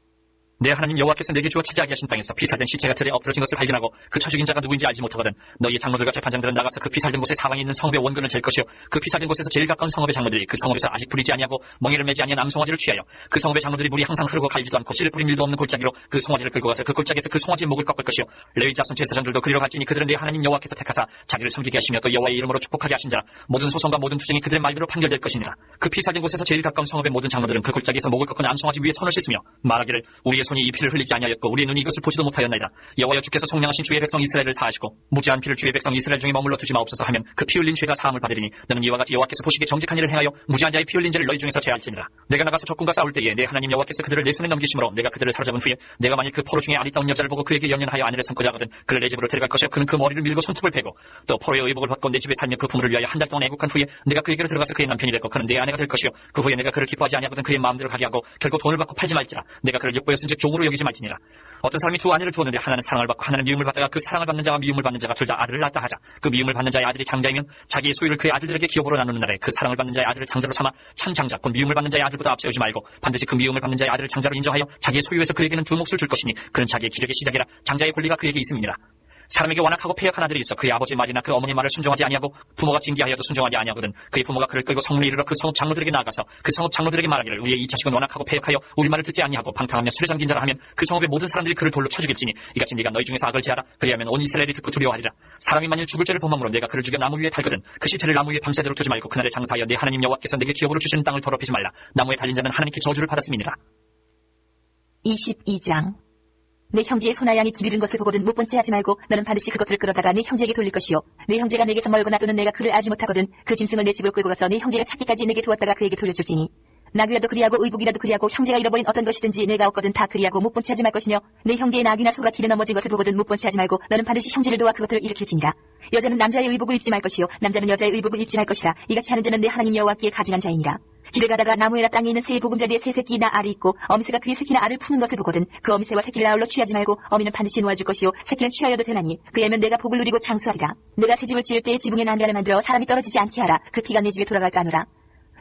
내 하나님 여호와께서 내게 주어 차지하게 하신 땅에서 피살된 시체가 들에 엎드러진 것을 발견하고 그 쳐 죽인 자가 누구인지 알지 못하거든 너희의 장로들과 재판장들은 나가서 그 피살된 곳에 사방에 있는 성읍의 원근을 잴 것이요 그 피살된 곳에서 제일 가까운 성읍의 장로들이 그 성읍에서 아직 부리지 아니하고 멍에를 매지 아니한 암송아지를 취하여 그 성읍의 장로들이 물이 항상 흐르고 갈지도 않고 씨를 뿌린 일도 없는 골짜기로 그 송아지를 끌고 가서 그 골짜기에서 그 송아지의 목을 꺾을 것이요 레위 자손 제사장들도 그리로 갈지니 그들은 내 하나님 여호와께서 택하사 자기를 섬기게 하시며 또 여호와의 이름으로 축복하게 하신 자라 모든 소송과 모든 투쟁이 그들의 말대로 판결될 것이니라. 그 피살된 곳에서 제일 가까운 성읍의 모든 장로들은 그 골짜기에서 목을 꺾은 암송아지 위에 손을 씻으며 말하기를 우리의 손이 이 피를 흘리지 아니하였고 우리의 눈이 이것을 보지도 못하였나이다. 여호와여 주께서 속량하신 주의 백성 이스라엘을 사하시고 무죄한 피를 주의 백성 이스라엘 중에 머물러 두지 마옵소서 하면 그 피 흘린 죄가 사함을 받으리니 너는 이와 같이 여호와께서 보시기에 정직한 일을 행하여 무죄한 자의 피 흘린 죄를 너희 중에서 제할지니라. 내가 나가서 적군과 싸울 때에 내 하나님 여호와께서 그들을 내 손에 넘기심으로 내가 그들을 사로잡은 후에 내가 만일 그 포로 중에 아리따운 여자를 보고 그에게 연연하여 아내를 삼고자 하거든 그를 내 집으로 데려갈 것이요 그는 그 머리를 밀고 손톱을 베고 또 포로의 의복을 받고 내 집에 살며 그 부모를 위하여 한 달 동안 애국한 후에 내가 그에게로 들어가서 그의 남편이 되고 그는 내 아내가 될 것이요 그 후에 내가 그를 기뻐하지 아니하거든 그의 마음대로 가게 하고 결국 돈을 받고 팔지 말지라. 내가 그를 욕보였은즉 오직 종으로 여기지 말지니라. 어떤 사람이 두 아내를 두었는데 하나는 사랑을 받고 하나는 미움을 받다가 그 사랑을 받는 자와 미움을 받는 자가 둘 다 아들을 낳았다 하자. 그 미움을 받는 자의 아들이 장자이면 자기의 소유를 그의 아들들에게 기업으로 나누는 날에 그 사랑을 받는 자의 아들을 장자로 삼아 참 장자 곧 미움을 받는 자의 아들보다 앞세우지 말고 반드시 그 미움을 받는 자의 아들을 장자로 인정하여 자기의 소유에서 그에게는 두 몫을 줄 것이니 그는 자기의 기력의 시작이라 장자의 권리가 그에게 있음이니라. 사람에게 완악하고 패역한 아들이 있어 그의 아버지의 말이나 그 어머니의 말을 순종하지 아니하고 부모가 징계하여도 순종하지 아니하거든 그의 부모가 그를 끌고 성문에 이르러 그 성읍 장로들에게 나아가서 그 성읍 장로들에게 말하기를 우리의 이 자식은 완악하고 패역하여 우리 말을 듣지 아니하고 방탕하며 술에 잠긴 자라 하면 그 성읍의 모든 사람들이 그를 돌로 쳐 죽일지니 이같이 네가 너희 중에서 악을 제하라. 그리하면 온 이스라엘이 듣고 두려워하리라. 사람이 만일 죽을 죄를 범함으로 내가 그를 죽여 나무 위에 달거든 그 시체를 나무 위에 밤새도록 두지 말고 그날에 장사하여 네 하나님 여호와께서 내게 기업으로 주시는 땅을 더럽히지 말라. 나무에 달린 자는 하나님께 저주를 받았음이니라. 22장. 내 형제의 소나 양이 길 잃은 것을 보거든 못 본 채 하지 말고 너는 반드시 그것들을 끌어다가 내 형제에게 돌릴 것이요 내 형제가 내게서 멀거나 또는 내가 그를 알지 못하거든 그 짐승을 내 집으로 끌고 가서 내 형제가 찾기까지 내게 두었다가 그에게 돌려줄지니 나귀라도 그리하고 의복이라도 그리하고 형제가 잃어버린 어떤 것이든지 내가 얻거든 다 그리하고 못 본 채 하지 말 것이며 내 형제의 나귀나 소가 길에 넘어진 것을 보거든 못 본 채 하지 말고 너는 반드시 형제를 도와 그것들을 일으킬지니라. 여자는 남자의 의복을 입지 말 것이요 남자는 여자의 의복을 입지 말 것이라. 이같이 하는 자는 내 하나님 여호와께 가증한 자이니라. 길을 가다가 나무에나 땅에 있는 새의 보금자리에 새 새끼나 알이 있고 어미새가 그의 새끼나 알을 푸는 것을 보거든 그 어미새와 새끼를 아울러 취하지 말고 어미는 반드시 놓아줄 것이요 새끼는 취하여도 되나니 그야면 내가 복을 누리고 장수하리라. 내가 새 집을 지을 때에 지붕에 난간을 만들어 사람이 떨어지지 않게 하라. 그 피가 내 집에 돌아갈까 하노라.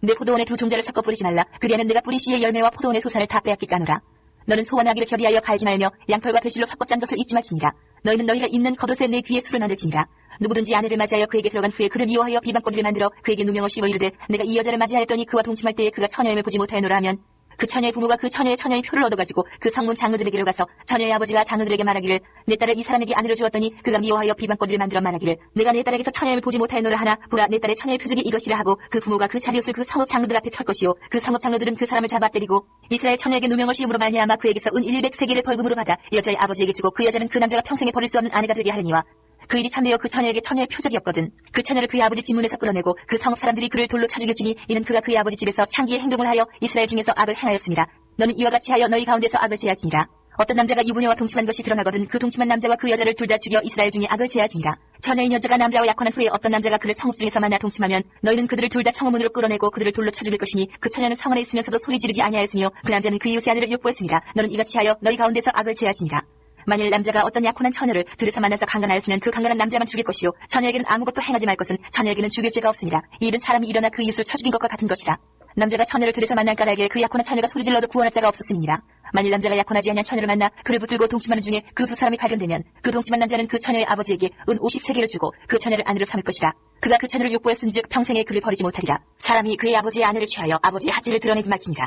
내 포도원에 두 종자를 섞어 뿌리지 말라. 그리하면 내가 뿌린 씨의 열매와 포도원의 소산을 다 빼앗길까 하노라. 너는 소와 나귀를 결의하여 갈지 말며 양털과 배실로 섞어 짠 것을 잊지 말지니라. 너희는 너희가 입는 겉옷에 내 귀에 술을 만들지니라. 누구든지 아내를 맞이하여 그에게 들어간 후에 그를 미워하여 비방거리를 만들어 그에게 누명을 씌워 이르되 내가 이 여자를 맞이하였더니 그와 동침할 때에 그가 처녀임을 보지 못하였노라 하면 그 처녀의 부모가 그 처녀의 표를 얻어가지고 그 성문 장로들에게로 가서 처녀의 아버지가 장로들에게 말하기를 내 딸을 이 사람에게 아내로 주었더니 그가 미워하여 비방거리를 만들어 말하기를 내가 내 딸에게서 처녀임을 보지 못하였노라 하나 보라 내 딸의 처녀의 표적이 이것이라 하고 그 부모가 그 자리옷을 그 성읍 장로들 앞에 펼 것이요 그 성읍 장로들은 그 사람을 잡아 때리고 이스라엘 처녀에게 누명을 씌움으로 말미암아 그에게서 은 100세겔을 벌금으로 받아 여자의 아버지에게 주고 그 여자는 그 남자가 평생에 버릴 수 없는 아내가 되게 하려니와 그 일이 참되어 그 처녀에게 처녀의 표적이었거든. 그 처녀를 그의 아버지 지문에서 끌어내고 그 성읍 사람들이 그를 돌로 쳐 죽일지니 이는 그가 그의 아버지 집에서 창기의 행동을 하여 이스라엘 중에서 악을 행하였습니다. 너는 이와 같이 하여 너희 가운데서 악을 제할지니라. 어떤 남자가 유부녀와 동침한 것이 드러나거든 그 동침한 남자와 그 여자를 둘 다 죽여 이스라엘 중에 악을 제할지니라. 처녀인 여자가 남자와 약혼한 후에 어떤 남자가 그를 성읍 중에서 만나 동침하면 너희는 그들을 둘 다 성문으로 끌어내고 그들을 돌로 쳐 죽일 것이니 그 처녀는 성 안에 있으면서도 소리 지르지 아니하였으며 그 남자는 그 이웃의 아내를 욕보였습니다. 너는 이같이 하여 너희 가운데서 악을 제할지니라. 만일 남자가 어떤 약혼한 처녀를 들에서 만나서 강간하였으면 그 강간한 남자만 죽일 것이요 처녀에게는 아무것도 행하지 말 것은 처녀에게는 죽일 죄가 없습니다. 이 일은 사람이 일어나 그 이웃을 쳐 죽인 것과 같은 것이라. 남자가 처녀를 들에서 만난 까닭에 그 약혼한 처녀가 소리질러도 구원할 자가 없었음이니라. 만일 남자가 약혼하지 아니한 처녀를 만나 그를 붙들고 동침하는 중에 그 두 사람이 발견되면 그 동침한 남자는 그 처녀의 아버지에게 은 50세겔을 주고 그 처녀를 아내로 삼을 것이라. 그가 그 처녀를 욕보였은즉 평생에 그를 버리지 못하리라. 사람이 그의 아버지의 아내를 취하여 아버지의 핫질을 드러내지 말지니라.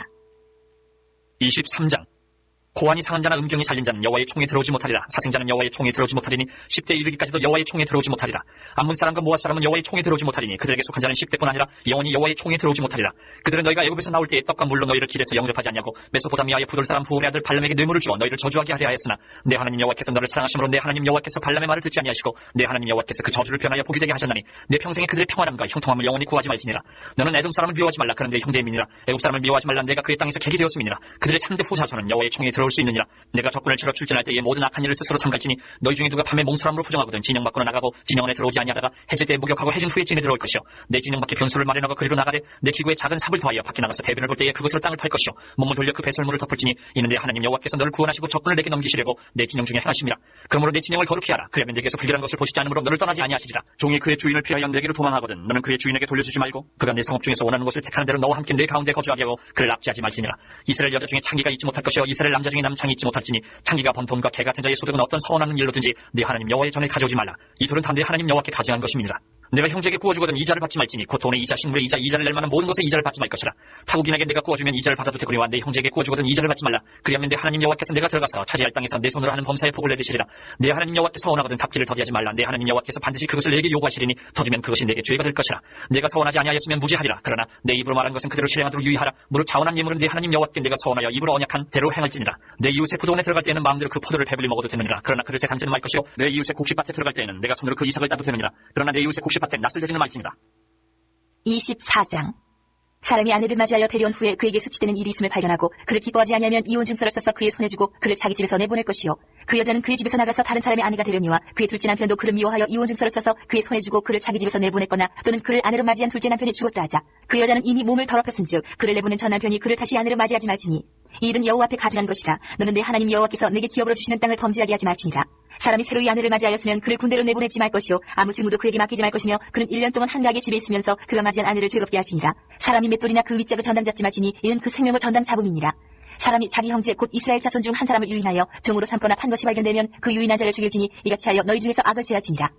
23장. 고환이 상한 자나 음경이 잘린 자는 여호와의 총에 들어오지 못하리라. 사생자는 여호와의 총에 들어오지 못하리니 10대 이르기까지도 여호와의 총에 들어오지 못하리라. 암몬 사람과 모압 사람은 여호와의 총에 들어오지 못하리니 그들에게 속한 자는 10대뿐 아니라 영원히 여호와의 총에 들어오지 못하리라. 그들은 너희가 애굽에서 나올 때에 떡과 물로 너희를 길에서 영접하지 않냐고 메소포타미아의 부돌 사람 부올의 아들 발람에게 뇌물을 주어 너희를 저주하게 하려 하였으나 내 하나님 여호와께서 너를 사랑하심으로 내 하나님 여호와께서 발람의 말을 듣지 아니하시고 내 하나님 여호와께서 그 저주를 변하여 복이 되게 하셨나니 내 평생에 그들의 평안함과 형통함을 영원히 구하지 말지니라. 너는 에돔 사람을 미워하지 말라. 그는 내 형제의 민이라. 애굽 사람을 미워하지 말라. 내가 그의 땅에서 객이 되었음이니라. 그들의 3대 후사손은 여호와의 총에 들어올 수 있느니라. 내가 적군을 치러 출전할 때에 모든 악한 일을 스스로 삼갈지니 너희 중에 누가 밤에 몽설함으로 부정하거든 진영 밖으로 나가고 진영 안에 들어오지 아니하다가 해질 때에 목욕하고 해진 후에 진에 들어올 것이요 내 진영 밖에 변소를 마련하고 그리로 나가되 내 기구에 작은 삽을 더하여 밖에 나가서 대변을 볼 때에 그것으로 땅을 팔 것이요 몸을 돌려 그 배설물을 덮을지니 이는 내 하나님 여호와께서 너를 구원하시고 적군을 내게 넘기시려고 내 진영 중에 행하심이라. 그러므로 내 진영을 거룩히 하라. 그러면 내게서 불결한 것을 보시지 않으므로 너를 떠나지 아니하시리라. 종이 그의 주인을 피하여 내게로 도망하거든 너는 그의 주인에게 돌려주지 말고 그가 내 성읍 중에서 원하는 곳을 택하는 대로 너와 함께 내 가운데 거주하게 하고 그를 압제하지 말지니라. 이스라엘 여자 중에 창기가 있지 못할 것이요 이스라엘 남자 중에 남창이 있지 못할지니 창기가 번 돈과 개 같은 자의 소득은 어떤 서원하는 일로든지 네 하나님 여호와의 전에 가져오지 말라. 이 둘은 다 내 하나님 여호와께 가증한 것임이니라. 내가 형제에게 구워주거든 이자를 받지 말지니 곧 돈의 이자 식물의 이자 이자를 낼 만한 모든 것에 이자를 받지 말 것이라. 타국인에게 내가 구워주면 이자를 받아도 되거니와 내 형제에게 구워주거든 이자를 받지 말라. 그리하면 내 하나님 여호와께서 내가 들어가서 차지할 땅에서 내 손으로 하는 범사의 복을 내리시리라. 내 하나님 여호와께서 원하거든 갚기를 더디하지 말라. 내 하나님 여호와께서 반드시 그것을 내게 요구하시리니 더디면 그것이 내게 죄가 될 것이라. 내가 서원하지 아니하였으면 무죄하리라. 그러나 내 입으로 말한 것은 그대로 실행하도록 유의하라. 무릇 자원한 예물은 내 하나님 여호와께 내가 서원하여 입으로 언약한 대로 행할지니라. 내 이웃의 부도원에 들어갈 때에는 마음대로 그 포도를 배불리 먹어도 되느니라. 그러나 그릇에 담지는 말 것이요 내 이웃의 곡식밭에 들어갈 때에는 내가 손으로 그 이삭을 따도 되느니라. 그러나 내 이웃의 곡식밭에 낯을 대지는 말지니라. 24장. 사람이 아내를 맞이하여 데려온 후에 그에게 수치되는 일이 있음을 발견하고 그를 기뻐하지 아니하면 이혼 증서를 써서 그의 손에 주고 그를 자기 집에서 내보낼 것이요 그 여자는 그의 집에서 나가서 다른 사람의 아내가 되려니와 그의 둘째 남편도 그를 미워하여 이혼 증서를 써서 그의 손에 주고 그를 자기 집에서 내보냈거나 또는 그를 아내로 맞이한 둘째 남편이 죽었다 하자 그 여자는 이미 몸을 더럽혔은즉 그를 내보낸 전 남편이 그를 다시 아내로 맞이하지 말지니 이 일은 여호와 앞에 가증한 것이라. 너는 내 하나님 여호와께서 내게 기업으로 주시는 땅을 범죄하게 하지 말지니라. 사람이 새로이 아내를 맞이하였으면 그를 군대로 내보내지 말 것이요 아무 직무도 그에게 맡기지 말 것이며 그는 1년 동안 한가하게 집에 있으면서 그가 맞이한 아내를 즐겁게 할지니라. 사람이 맷돌이나 그 윗짝을 전당 잡지 말지니 이는 그 생명을 전당 잡음이니라. 사람이 자기 형제 곧 이스라엘 자손 중 한 사람을 유인하여 종으로 삼거나 판 것이 발견되면 그 유인한 자를 죽일지니 이같이 하여 너희 중에서 악을 제하지니라.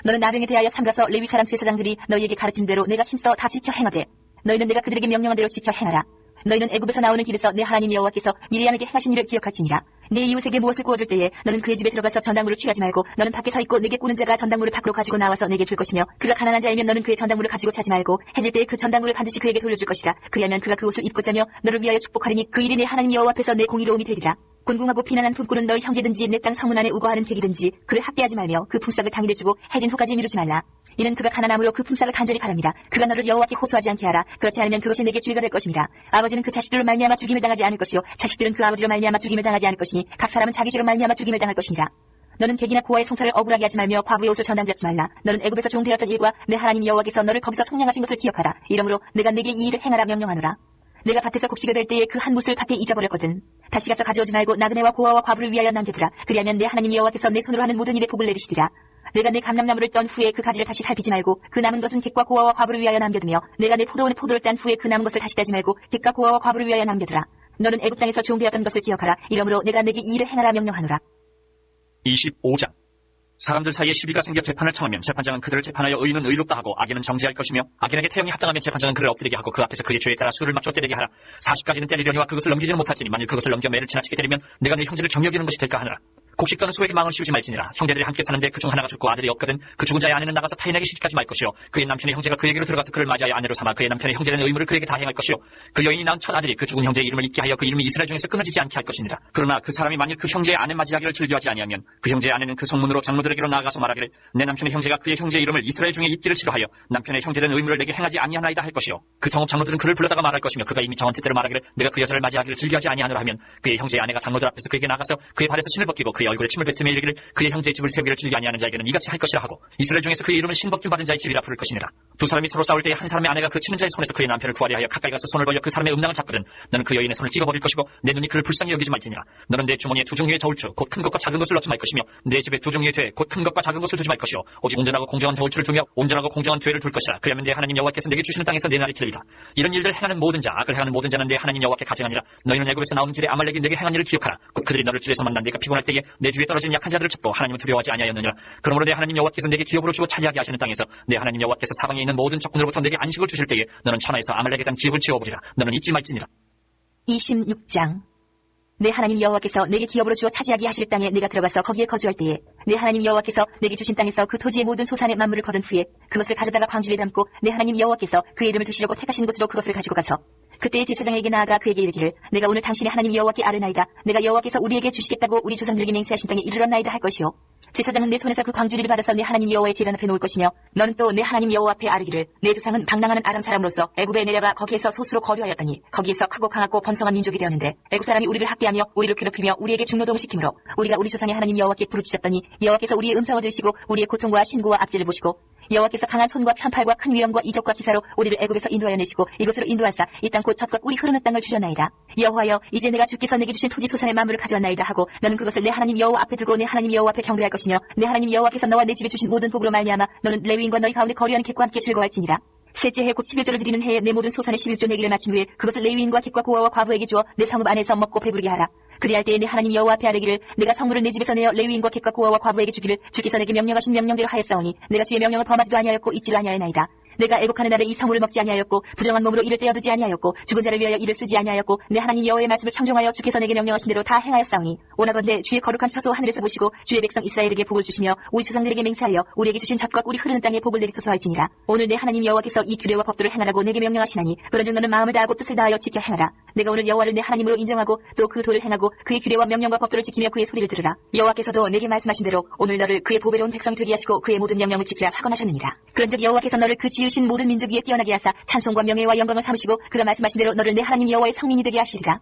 너는 나병에 대하여 삼가서 레위 사람 제사장들이 너희에게 가르친 대로 내가 힘써 다 지켜 행하되 너희는 내가 그들에게 명령한 대로 지켜 행하라. 너희는 애굽에서 나오는 길에서 내 하나님 여호와께서 미리암에게 행하신 일을 기억할지니라. 내 이웃에게 무엇을 구워줄 때에 너는 그의 집에 들어가서 전당물을 취하지 말고 너는 밖에 서 있고 내게 꾸는 자가 전당물을 밖으로 가지고 나와서 내게 줄 것이며 그가 가난한 자이면 너는 그의 전당물을 가지고 자지 말고 해질 때에 그 전당물을 반드시 그에게 돌려줄 것이라. 그리하면 그가 그 옷을 입고 자며 너를 위하여 축복하리니 그 일이 내 하나님 여호와 앞에서 내 공의로움이 되리라. 곤궁하고 비난한 품꾼은 너희 형제든지 내 땅 성문 안에 우거하는 객이든지 그를 학대하지 말며 그 품삯을 당일에 주고 해진 후까지 미루지 말라. 이는 그가 가난함으로 그 품삯을 간절히 바랍니다. 그가 너를 여호와께 호소하지 않게 하라. 그렇지 않으면 그것이 내게 죄가 될 것입니다. 아버지는 그 자식들로 말미암아 죽임을 당하지 않을 것이요 자식들은 그 아버지로 말미암아 죽임을 당하지 않을 것이니 각 사람은 자기 죄로 말미암아 죽임을 당할 것이니라. 너는 객이나 고아의 송사를 억울하게 하지 말며 과부의 옷을 전당 잡지 말라. 너는 애굽에서 종되었던 일과 내 하나님 여호와께서 너를 거기서 속량하신 것을 기억하라. 이러므로 내가 내게 이 일을 행하라 명령하노라. 내가 밭에서 곡식을 될 때에 그 한 뭇을 밭에 잊어버렸거든. 다시 가서 가져오지 말고 나그네와 고아와 과부를 위하여 남겨두라. 그리하면 내 하나님 여호와께서 내 손으로 하는 모든 일에 복을 내리시리라. 내가 내 감람나무를 떤 후에 그 가지를 다시 살피지 말고 그 남은 것은 객과 고아와 과부를 위하여 남겨두며 내가 내 포도원에 포도를 딴 후에 그 남은 것을 다시 따지 말고 객과 고아와 과부를 위하여 남겨두라. 너는 애굽 땅에서 종되었던 것을 기억하라. 이러므로 내가 내게 이 일을 행하라 명령하노라. 25장. 사람들 사이에 시비가 생겨 재판을 청하면 재판장은 그들을 재판하여 의인은 의롭다 하고 악인은 정죄할 것이며 악인에게 태형이 합당하면 재판장은 그를 엎드리게 하고 그 앞에서 그의 죄에 따라 수를 맞춰 때리게 하라. 40가지는 때리려니와 그것을 넘기지는 못할지니 만일 그것을 넘겨 매를 지나치게 때리면 내가 내 형제를 경여기는 것이 될까 하느라. 곡식가는 소에게 망을 씌우지 말지니라. 형제들이 함께 사는데 그 중 하나가 죽고 아들이 없거든 그 죽은 자의 아내는 나가서 타인에게 시집가지 말 것이요 그의 남편의 형제가 그에게로 들어가서 그를 맞이하여 아내로 삼아 그의 남편의 형제된 의무를 그에게 다 행할 것이요 그 여인이 낳은 첫 아들이 그 죽은 형제의 이름을 잊게 하여 그 이름이 이스라엘 중에서 끊어지지 않게 할 것이니라. 그러나 그 사람이 만일 그 형제의 아내 맞이하기를 즐겨하지 아니하면 그 형제의 아내는 그 성문으로 장로들에게로 나아가서 말하기를 내 남편의 형제가 그의 형제의 이름을 이스라엘 중에 잊기를 싫어하여 남편의 형제된 의무를 내게 행하지 아니하나이다 할 것이요 그 성읍 장로들은 그를 불러다가 말할 것이며 그가 이미 정한 뜻대로 말하기를 내가 그 여자를 맞이하기를 즐겨하지 아니하노라 하면 그의 형제의 아내가 장로들 앞에서 그에게 나가서 그의 발에서 신을 벗기고 그의 얼굴에 침을 뱉으며 이르기를 그의 형제의 집을 세우기를 즐겨 아니하는 자에게는 이같이 할 것이라 하고 이스라엘 중에서 그의 이름을 신벗김 받은 자의 집이라 부를 것이니라. 두 사람이 서로 싸울 때에 한 사람의 아내가 그 치는 자의 손에서 그의 남편을 구하려 하여 가까이 가서 손을 벌려 그 사람의 음낭을 잡거든 너는 그 여인의 손을 찍어버릴 것이고 내 눈이 그를 불쌍히 여기지 말지니라. 너는 내 주머니에 두 종류의 저울추 곧 큰 것과 작은 것을 넣지 말 것이며 내 집에 두 종류의 되에 곧 큰 것과 작은 것을 두지 말 것이요 오직 온전하고 공정한 저울추를 두며 온전하고 공정한 되를 둘 것이라. 그러면 내 하나님 여호와께서 내게 주시는 땅에서 내 날이 길리라. 이런 일들을 행하는 모든 자 악을 행하는 모든 자는 내 하나님 여호와께 가증하니라. 너희는 애굽에서 나온 길에 아말렉이 내게 행한 일을 기억하라. 곧 그들이 너를 길에서 만난 내가 피곤할 때에 내 뒤에 떨어진 약한 자들을 찾고 하나님을 두려워하지 아니하였느니라. 그러므로 내 하나님 여호와께서 내게 기업으로 주고 차지하게 하시는 땅에서 내 하나님 여호와께서 사방에 있는 모든 적군으로부터 내게 안식을 주실 때에 너는 천하에서 아말렉에 대한 기업을 지어보리라. 너는 잊지 말지니라. 26장. 내 하나님 여호와께서 내게 기업으로 주어 차지하게 하실 땅에 내가 들어가서 거기에 거주할 때에 내 하나님 여호와께서 내게 주신 땅에서 그 토지의 모든 소산의 만물을 거둔 후에 그것을 가져다가 광주리에 담고 내 하나님 여호와께서 그의 이름을 두시려고 택하신 곳으로 그것을 가지고 가서 그때의 제사장에게 나아가 그에게 이르기를 내가 오늘 당신의 하나님 여호와께 아뢰나이다. 내가 여호와께서 우리에게 주시겠다고 우리 조상들에게 맹세하신 땅에 이르렀나이다 할 것이요 제사장은 내 손에서 그 광주리를 받아서 내 하나님 여호와의 제단 앞에 놓을 것이며 너는 또 내 하나님 여호와 앞에 아뢰기를 내 조상은 방랑하는 아람 사람으로서 애굽에 내려가 거기에서 소수로 거류하였더니 거기에서 크고 강하고 번성한 민족이 되었는데 애굽 사람이 우리를 학대하며 우리를 괴롭히며 우리에게 중노동을 시키므로 우리가 우리 조상의 하나님 여호와께 부르짖었더니 여호와께서 우리의 음성을 들으시고 우리의 고통과 신고와 압제를 보시고 여호와께서 강한 손과 편팔과 큰 위엄과 이적과 기사로 우리를 애굽에서 인도하여 내시고 이곳으로 인도하사 이 땅 곧 젖과 꿀이 흐르는 땅을 주셨나이다. 여호와여 이제 내가 주께서 내게 주신 토지 소산의 만물을 가져왔나이다 하고 너는 그것을 내 하나님 여호와 앞에 두고 내 하나님 여호와 앞에 경배할 것이며 내 하나님 여호와께서 너와 내 집에 주신 모든 복으로 말미암아 너는 레위인과 너희 가운데 거류하는 객과 함께 즐거워할지니라. 셋째 해 곧 11조를 드리는 해에 내 모든 소산의 11조 내기를 마친 후에 그것을 레위인과 객과 고아와 과부에게 주어 내 성읍 안에서 먹고 배부르게 하라. 그리할 때에 내 하나님 여호와 앞에 아뢰기를 내가 성물을 내 집에서 내어 레위인과 객과 고아와 과부에게 주기를 주께서 내게 명령하신 명령대로 하였사오니 내가 주의 명령을 범하지도 아니하였고 잊지도 아니하였나이다. 내가 애곡하는 날에 이 성물을 먹지 아니하였고 부정한 몸으로 이를 떼어두지 아니하였고 죽은 자를 위하여 이를 쓰지 아니하였고 내 하나님 여호와의 말씀을 청종하여 주께서 내게 명령하신 대로 다 행하였사오니 오나건대 주의 거룩한 처소 하늘에서 보시고 주의 백성 이스라엘에게 복을 주시며 우리 조상들에게 맹세하여 우리에게 주신 젖과 꿀이 흐르는 땅에 복을 내리소서 할지니라. 오늘 내 하나님 여호와께서 이 규례와 법도를 행하라고 내게 명령하시나니 그런즉 너는 마음을 다하고 뜻을 다하여 지켜 행하라. 내가 오늘 여호와를 내 하나님으로 인정하고 또 그 도를 행하고 그의 규례와 명령과 법도를 지키며 그의 소리를 들으라. 여호와께서도 내게 말씀하신 대로 오늘 너를 그의 보배로운 백성이 되게 하시고 그의 모든 명령을 지키라 확언하셨느니라. 그런즉 여호와께서 너를 그 지으신 모든 민족 위에 뛰어나게 하사 찬송과 명예와 영광을 삼으시고 그가 말씀하신 대로 너를 내 하나님 여호와의 성민이 되게 하시리라.